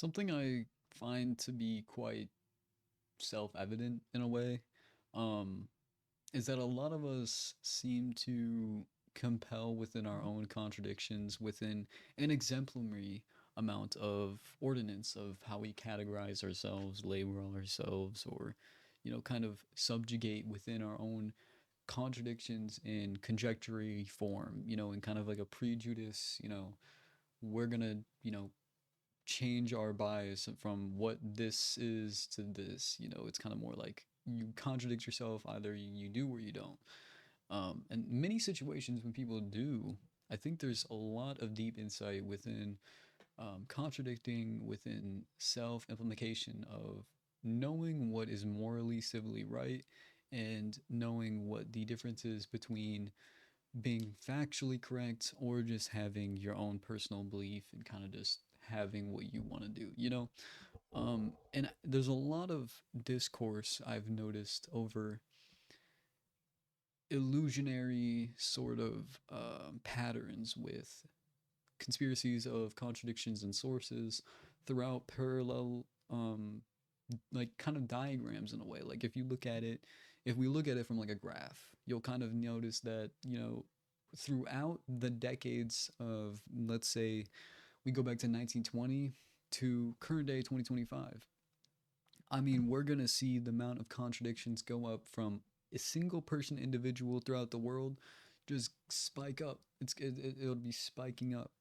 Something I find to be quite self-evident in a way, um, is that a lot of us seem to compel within our own contradictions within an exemplary amount of ordinance of how we categorize ourselves, label ourselves, or, kind of subjugate within our own contradictions in conjectory form, in kind of like a prejudice, we're gonna, change our bias from what this is to this. It's kind of more like you contradict yourself, either you do or you don't. And many situations when people do, I think there's a lot of deep insight within contradicting, within self implication of knowing what is morally, civilly right, and knowing what the difference is between being factually correct or just having your own personal belief and kind of just having what you want to do. And there's a lot of discourse I've noticed over illusionary sort of patterns with conspiracies of contradictions and sources throughout parallel, like kind of diagrams in a way. Like if we look at it from like a graph, you'll kind of notice that, throughout the decades of, let's say, we go back to 1920 to current day 2025. I mean, we're going to see the amount of contradictions go up from a single person individual throughout the world just spike up. It'll be spiking up.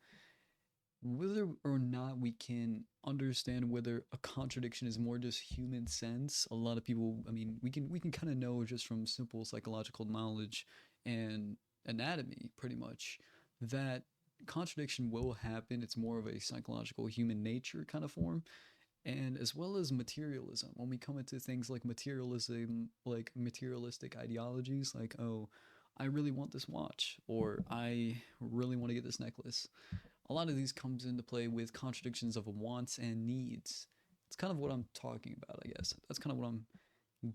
Whether or not we can understand whether a contradiction is more just human sense, a lot of people, I mean, we can kind of know just from simple psychological knowledge and anatomy pretty much that contradiction will happen. It's more of a psychological human nature kind of form, and as well as materialism. When we come into things like materialism, like materialistic ideologies, like, oh, I really want this watch, or I really want to get this necklace. A lot of these comes into play with contradictions of wants and needs. It's kind of what I'm talking about, I guess. That's kind of what I'm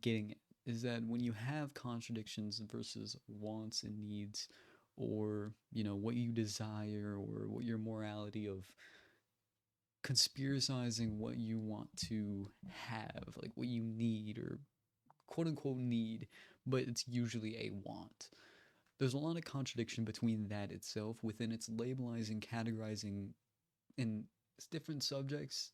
getting at, is that when you have contradictions versus wants and needs, or, what you desire, or what your morality of conspiracizing what you want to have, like what you need, or quote unquote need, but it's usually a want. There's a lot of contradiction between that itself within its labelizing, categorizing in different subjects,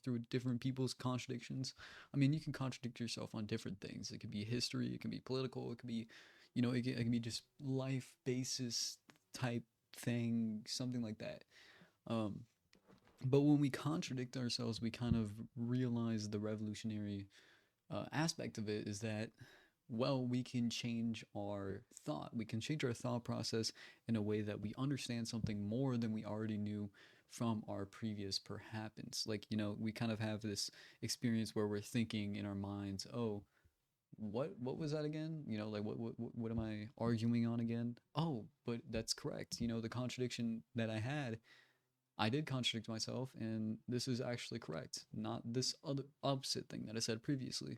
through different people's contradictions. I mean, you can contradict yourself on different things. It could be history, it can be political, it could be, it can be just life basis type thing, something like that. Um, but when we contradict ourselves, we kind of realize the revolutionary aspect of it is that, well, we can change our thought. We can change our thought process in a way that we understand something more than we already knew from our previous perhaps. Like, we kind of have this experience where we're thinking in our minds, oh, what was that again? Like what am I arguing on again? Oh, but that's correct. The contradiction that I did contradict myself, and this is actually correct, not this other opposite thing that I said previously.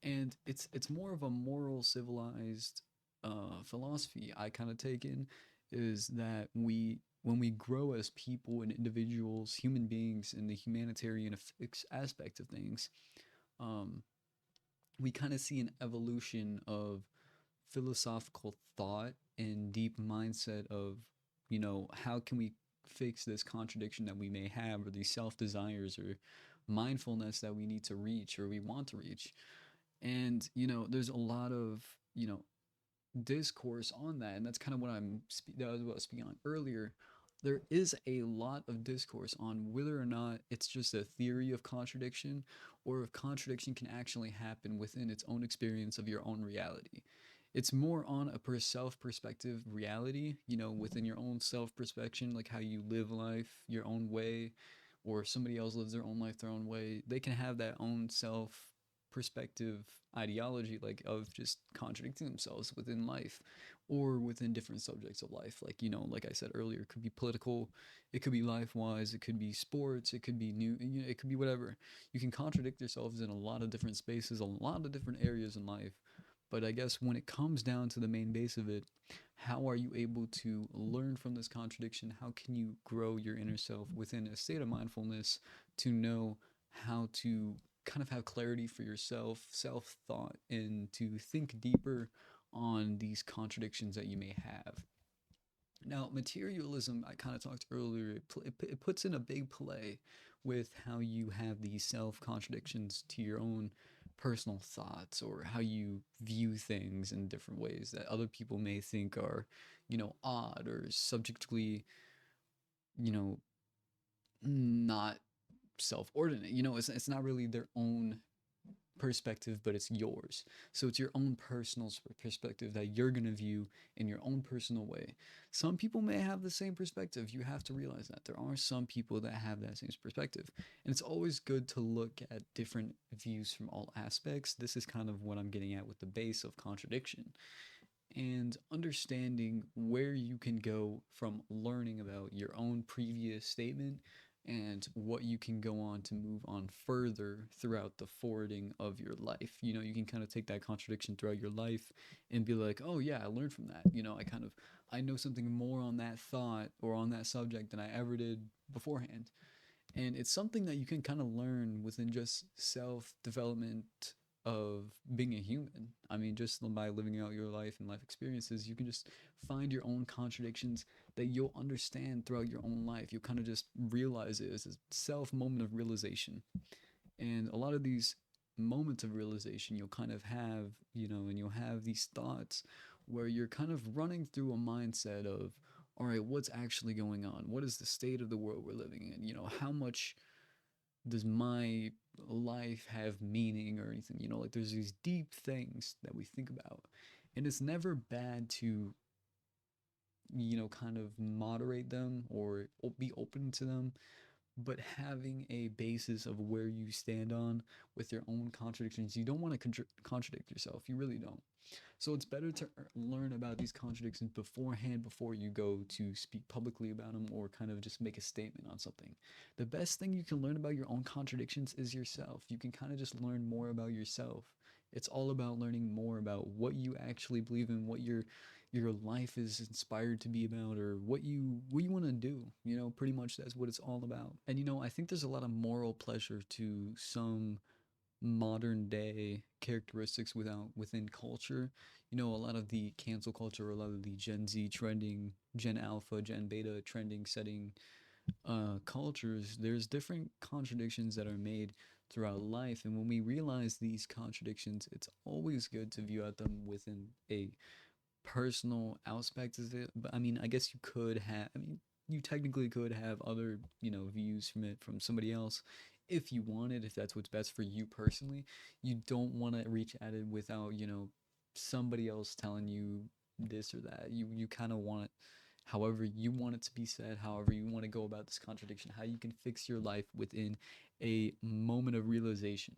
And it's more of a moral, civilized philosophy I kind of take in, is that when we grow as people and individuals, human beings, in the humanitarian aspect of things, um, we kind of see an evolution of philosophical thought and deep mindset of, how can we fix this contradiction that we may have, or these self desires, or mindfulness that we need to reach, or we want to reach. And, there's a lot of, discourse on that. And that's kind of what that was what I was speaking on earlier. There is a lot of discourse on whether or not it's just a theory of contradiction, or if contradiction can actually happen within its own experience of your own reality. It's more on a self perspective reality, within your own self perspective, like how you live life your own way, or if somebody else lives their own life their own way. They can have that own self perspective ideology, like of just contradicting themselves within life, or within different subjects of life. Like, like I said earlier, it could be political, it could be life wise, it could be sports, it could be new, it could be whatever. You can contradict yourselves in a lot of different spaces, a lot of different areas in life. But I guess when it comes down to the main base of it, how are you able to learn from this contradiction? How can you grow your inner self within a state of mindfulness to know how to kind of have clarity for yourself, self thought, and to think deeper on these contradictions that you may have. Now, materialism, I kind of talked earlier, it puts in a big play with how you have these self contradictions to your own personal thoughts or how you view things in different ways that other people may think are, odd or subjectively, you know, not self ordinate. It's not really their own perspective, but it's yours. So it's your own personal perspective that you're going to view in your own personal way. Some people may have the same perspective. You have to realize that there are some people that have that same perspective. And it's always good to look at different views from all aspects. This is kind of what I'm getting at with the base of contradiction and understanding where you can go from learning about your own previous statement and what you can go on to move on further throughout the forwarding of your life. You can kind of take that contradiction throughout your life and be like, oh yeah, I learned from that. I know something more on that thought or on that subject than I ever did beforehand. And it's something that you can kind of learn within just self development of being a human. I mean, just by living out your life and life experiences, you can just find your own contradictions that you'll understand throughout your own life. You'll kind of just realize it as a self moment of realization. And a lot of these moments of realization you'll kind of have, and you'll have these thoughts where you're kind of running through a mindset of, all right, what's actually going on? What is the state of the world we're living in? How much does my life have meaning or anything? Like there's these deep things that we think about. And it's never bad to, kind of moderate them or be open to them, but having a basis of where you stand on with your own contradictions. You don't want to contradict yourself. You really don't. So it's better to learn about these contradictions beforehand before you go to speak publicly about them or kind of just make a statement on something. The best thing you can learn about your own contradictions is yourself. You can kind of just learn more about yourself. It's all about learning more about what you actually believe in, what your life is inspired to be about, or what you want to do. Pretty much that's what it's all about. And I think there's a lot of moral pleasure to some modern day characteristics within culture. A lot of the cancel culture, a lot of the Gen Z trending, Gen Alpha, Gen Beta trending setting cultures, there's different contradictions that are made throughout life. And when we realize these contradictions, it's always good to view at them within a personal aspect of it. But I mean, I guess you technically could have other, views from it from somebody else if you wanted, if that's what's best for you personally. You don't want to reach at it without, somebody else telling you this or that. You kind of want it however you want it to be said, however you want to go about this contradiction, how you can fix your life within a moment of realization.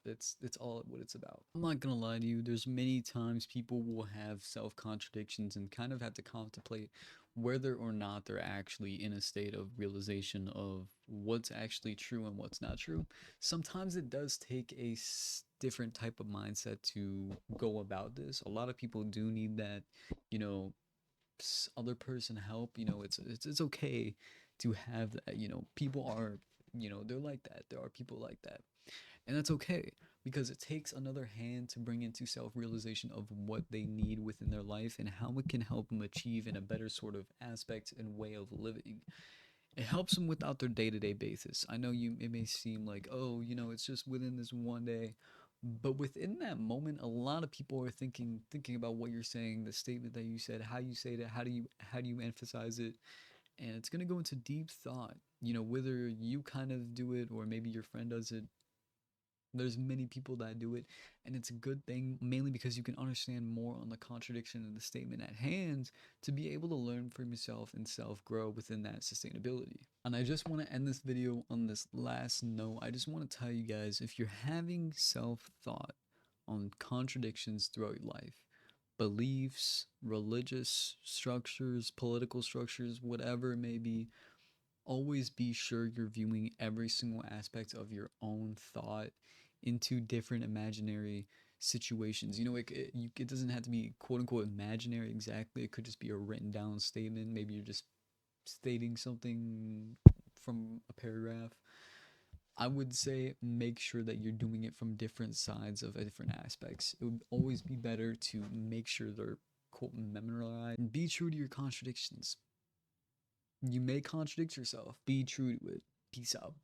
It's all what it's about. I'm not gonna lie to you, there's many times people will have self contradictions and kind of have to contemplate whether or not they're actually in a state of realization of what's actually true and what's not true. Sometimes it does take a different type of mindset to go about this. A lot of people do need that, you know, other person help. It's okay to have that. People are, they're like that. There are people like that, and that's okay because it takes another hand to bring into self-realization of what they need within their life and how it can help them achieve in a better sort of aspect and way of living. It helps them without their day-to-day basis. I know it may seem like, oh, it's just within this one day, but within that moment, a lot of people are thinking about what you're saying, the statement that you said, how you say it, how do you emphasize it, and it's going to go into deep thought. Whether you kind of do it or maybe your friend does it, there's many people that do it, and it's a good thing mainly because you can understand more on the contradiction in the statement at hand to be able to learn from yourself and self grow within that sustainability. And I just want to end this video on this last note. I just want to tell you guys, if you're having self thought on contradictions throughout your life, beliefs, religious structures, political structures, whatever it may be, always be sure you're viewing every single aspect of your own thought into different imaginary situations. It doesn't have to be quote unquote imaginary exactly. It could just be a written down statement. Maybe you're just stating something from a paragraph. I would say make sure that you're doing it from different sides of different aspects. It would always be better to make sure they're quote memorized and be true to your contradictions. You may contradict yourself. Be true to it. Peace out.